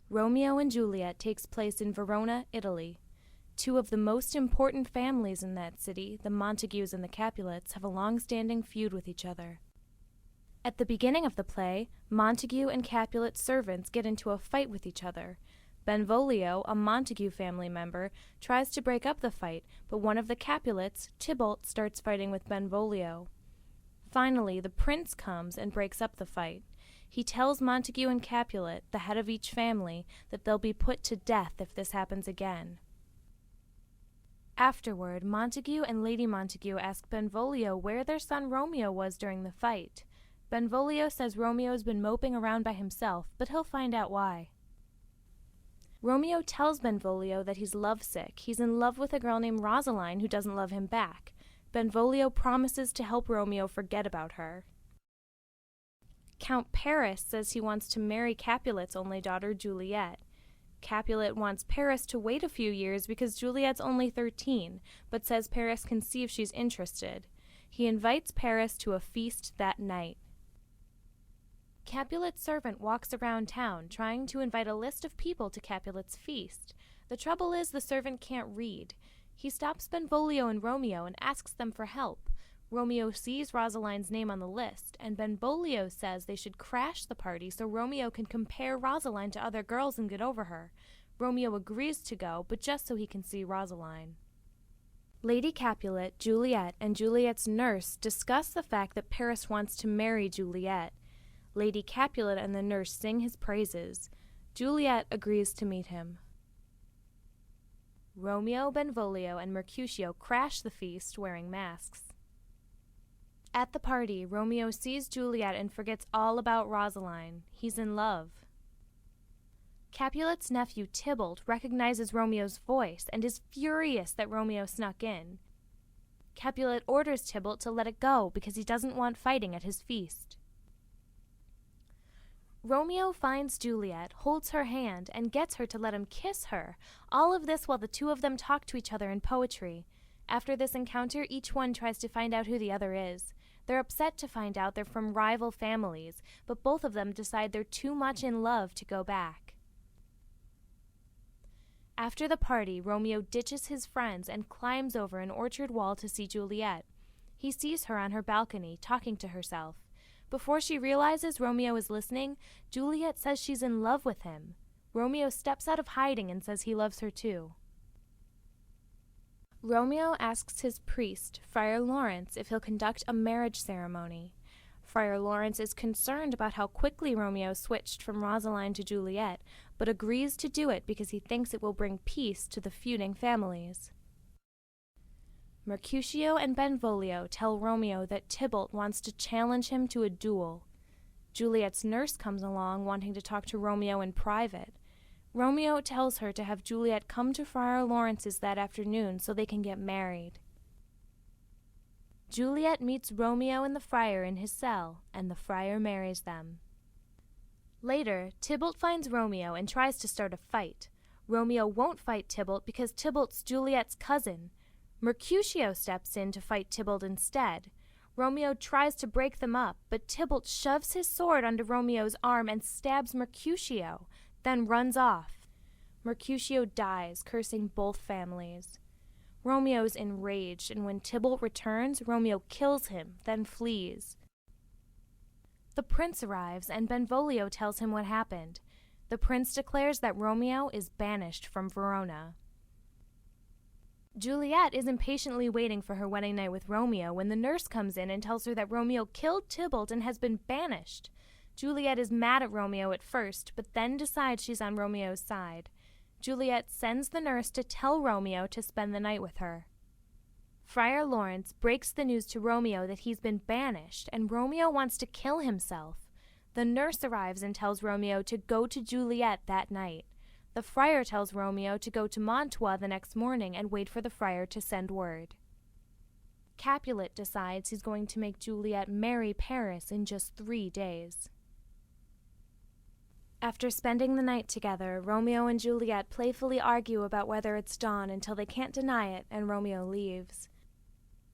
Romeo and Juliet takes place in Verona, Italy. Two of the most important families in that city, the Montagues and the Capulets, have a long-standing feud with each other. At the beginning of the play, Montague and Capulet servants get into a fight with each other. Benvolio, a Montague family member, tries to break up the fight, but one of the Capulets, Tybalt, starts fighting with Benvolio. Finally, the prince comes and breaks up the fight. He tells Montague and Capulet, the head of each family, that they'll be put to death if this happens again. Afterward, Montague and Lady Montague ask Benvolio where their son Romeo was during the fight. Benvolio says Romeo's been moping around by himself, but he'll find out why. Romeo tells Benvolio that he's lovesick. He's in love with a girl named Rosaline who doesn't love him back. Benvolio promises to help Romeo forget about her. Count Paris says he wants to marry Capulet's only daughter, Juliet. Capulet wants Paris to wait a few years because Juliet's only 13, but says Paris can see if she's interested. He invites Paris to a feast that night. Capulet's servant walks around town trying to invite a list of people to Capulet's feast. The trouble is the servant can't read. He stops Benvolio and Romeo and asks them for help. Romeo sees Rosaline's name on the list, and Benvolio says they should crash the party so Romeo can compare Rosaline to other girls and get over her. Romeo agrees to go, but just so he can see Rosaline. Lady Capulet, Juliet, and Juliet's nurse discuss the fact that Paris wants to marry Juliet. Lady Capulet and the nurse sing his praises. Juliet agrees to meet him. Romeo, Benvolio, and Mercutio crash the feast wearing masks. At the party, Romeo sees Juliet and forgets all about Rosaline. He's in love. Capulet's nephew Tybalt recognizes Romeo's voice and is furious that Romeo snuck in. Capulet orders Tybalt to let it go because he doesn't want fighting at his feast. Romeo finds Juliet, holds her hand, and gets her to let him kiss her. All of this while the two of them talk to each other in poetry. After this encounter, each one tries to find out who the other is. They're upset to find out they're from rival families, but both of them decide they're too much in love to go back. After the party, Romeo ditches his friends and climbs over an orchard wall to see Juliet. He sees her on her balcony, talking to herself. Before she realizes Romeo is listening, Juliet says she's in love with him. Romeo steps out of hiding and says he loves her too. Romeo asks his priest, Friar Lawrence, if he'll conduct a marriage ceremony. Friar Lawrence is concerned about how quickly Romeo switched from Rosaline to Juliet, but agrees to do it because he thinks it will bring peace to the feuding families. Mercutio and Benvolio tell Romeo that Tybalt wants to challenge him to a duel. Juliet's nurse comes along wanting to talk to Romeo in private. Romeo tells her to have Juliet come to Friar Lawrence's that afternoon so they can get married. Juliet meets Romeo and the friar in his cell, and the friar marries them. Later, Tybalt finds Romeo and tries to start a fight. Romeo won't fight Tybalt because Tybalt's Juliet's cousin. Mercutio steps in to fight Tybalt instead. Romeo tries to break them up, but Tybalt shoves his sword under Romeo's arm and stabs Mercutio, then runs off. Mercutio dies, cursing both families. Romeo's enraged, and when Tybalt returns, Romeo kills him, then flees. The prince arrives, and Benvolio tells him what happened. The prince declares that Romeo is banished from Verona. Juliet is impatiently waiting for her wedding night with Romeo when the nurse comes in and tells her that Romeo killed Tybalt and has been banished. Juliet is mad at Romeo at first, but then decides she's on Romeo's side. Juliet sends the nurse to tell Romeo to spend the night with her. Friar Lawrence breaks the news to Romeo that he's been banished, and Romeo wants to kill himself. The nurse arrives and tells Romeo to go to Juliet that night. The friar tells Romeo to go to Mantua the next morning and wait for the friar to send word. Capulet decides he's going to make Juliet marry Paris in just 3 days. After spending the night together, Romeo and Juliet playfully argue about whether it's dawn until they can't deny it and Romeo leaves.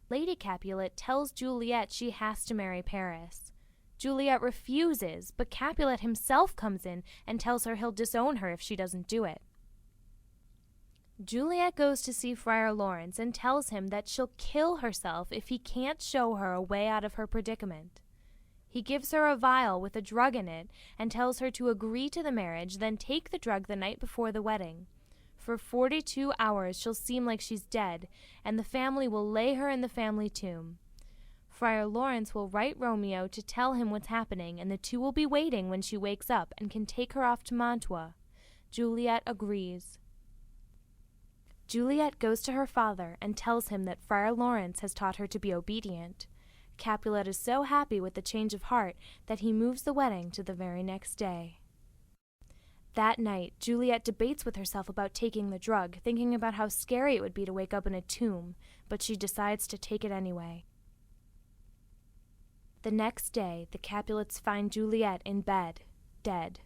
Lady Capulet tells Juliet she has to marry Paris. Juliet refuses, but Capulet himself comes in and tells her he'll disown her if she doesn't do it. Juliet goes to see Friar Lawrence and tells him that she'll kill herself if he can't show her a way out of her predicament. He gives her a vial with a drug in it and tells her to agree to the marriage, then take the drug the night before the wedding. For 42 hours she'll seem like she's dead, and the family will lay her in the family tomb. Friar Lawrence will write Romeo to tell him what's happening, and the two will be waiting when she wakes up and can take her off to Mantua. Juliet agrees. Juliet goes to her father and tells him that Friar Lawrence has taught her to be obedient. Capulet is so happy with the change of heart that he moves the wedding to the very next day. That night, Juliet debates with herself about taking the drug, thinking about how scary it would be to wake up in a tomb, but she decides to take it anyway. The next day, the Capulets find Juliet in bed, dead.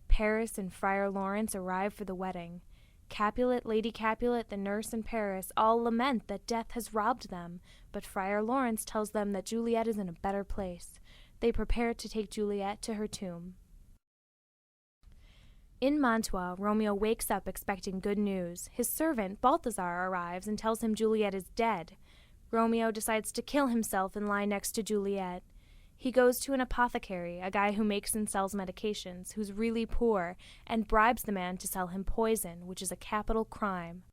Paris and Friar Lawrence arrive for the wedding. Capulet, Lady Capulet, the nurse, and Paris all lament that death has robbed them, but Friar Lawrence tells them that Juliet is in a better place. They prepare to take Juliet to her tomb. In Mantua, Romeo wakes up expecting good news. His servant, Balthazar, arrives and tells him Juliet is dead. Romeo decides to kill himself and lie next to Juliet. He goes to an apothecary, a guy who makes and sells medications, who's really poor, and bribes the man to sell him poison, which is a capital crime.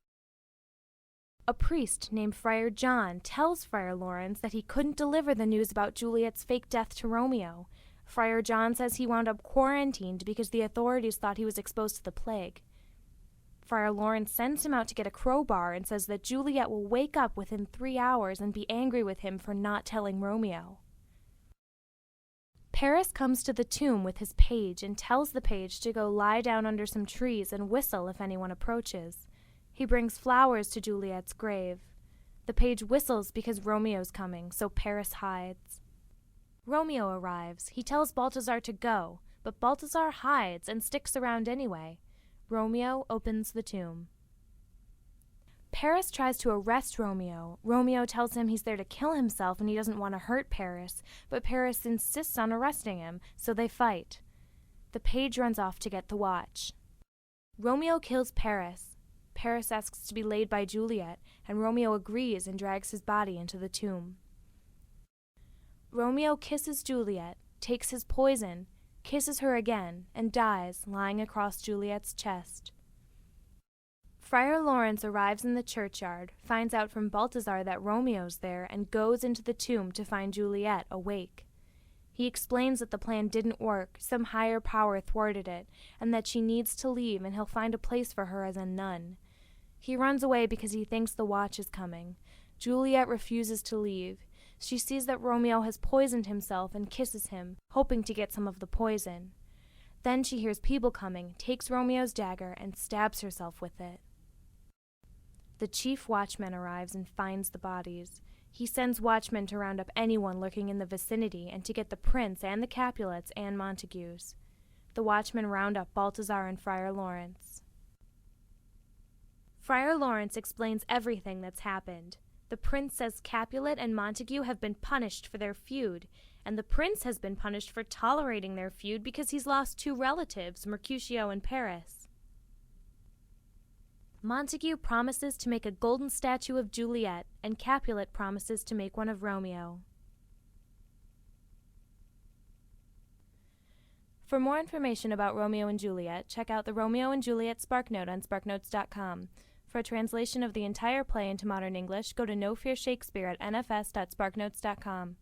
A priest named Friar John tells Friar Lawrence that he couldn't deliver the news about Juliet's fake death to Romeo. Friar John says he wound up quarantined because the authorities thought he was exposed to the plague. Friar Lawrence sends him out to get a crowbar and says that Juliet will wake up within 3 hours and be angry with him for not telling Romeo. Paris comes to the tomb with his page and tells the page to go lie down under some trees and whistle if anyone approaches. He brings flowers to Juliet's grave. The page whistles because Romeo's coming, so Paris hides. Romeo arrives. He tells Balthazar to go, but Balthazar hides and sticks around anyway. Romeo opens the tomb. Paris tries to arrest Romeo. Romeo tells him he's there to kill himself and he doesn't want to hurt Paris, but Paris insists on arresting him, so they fight. The page runs off to get the watch. Romeo kills Paris. Paris asks to be laid by Juliet, and Romeo agrees and drags his body into the tomb. Romeo kisses Juliet, takes his poison, kisses her again, and dies, lying across Juliet's chest. Friar Lawrence arrives in the churchyard, finds out from Balthazar that Romeo's there, and goes into the tomb to find Juliet awake. He explains that the plan didn't work, some higher power thwarted it, and that she needs to leave and he'll find a place for her as a nun. He runs away because he thinks the watch is coming. Juliet refuses to leave. She sees that Romeo has poisoned himself and kisses him, hoping to get some of the poison. Then she hears people coming, takes Romeo's dagger, and stabs herself with it. The chief watchman arrives and finds the bodies. He sends watchmen to round up anyone lurking in the vicinity and to get the prince and the Capulets and Montagues. The watchmen round up Balthazar and Friar Lawrence. Friar Lawrence explains everything that's happened. The prince says Capulet and Montague have been punished for their feud, and the prince has been punished for tolerating their feud because he's lost 2 relatives, Mercutio and Paris. Montague promises to make a golden statue of Juliet, and Capulet promises to make one of Romeo. For more information about Romeo and Juliet, check out the Romeo and Juliet SparkNote on sparknotes.com. For a translation of the entire play into modern English, go to No Fear Shakespeare at nfs.sparknotes.com.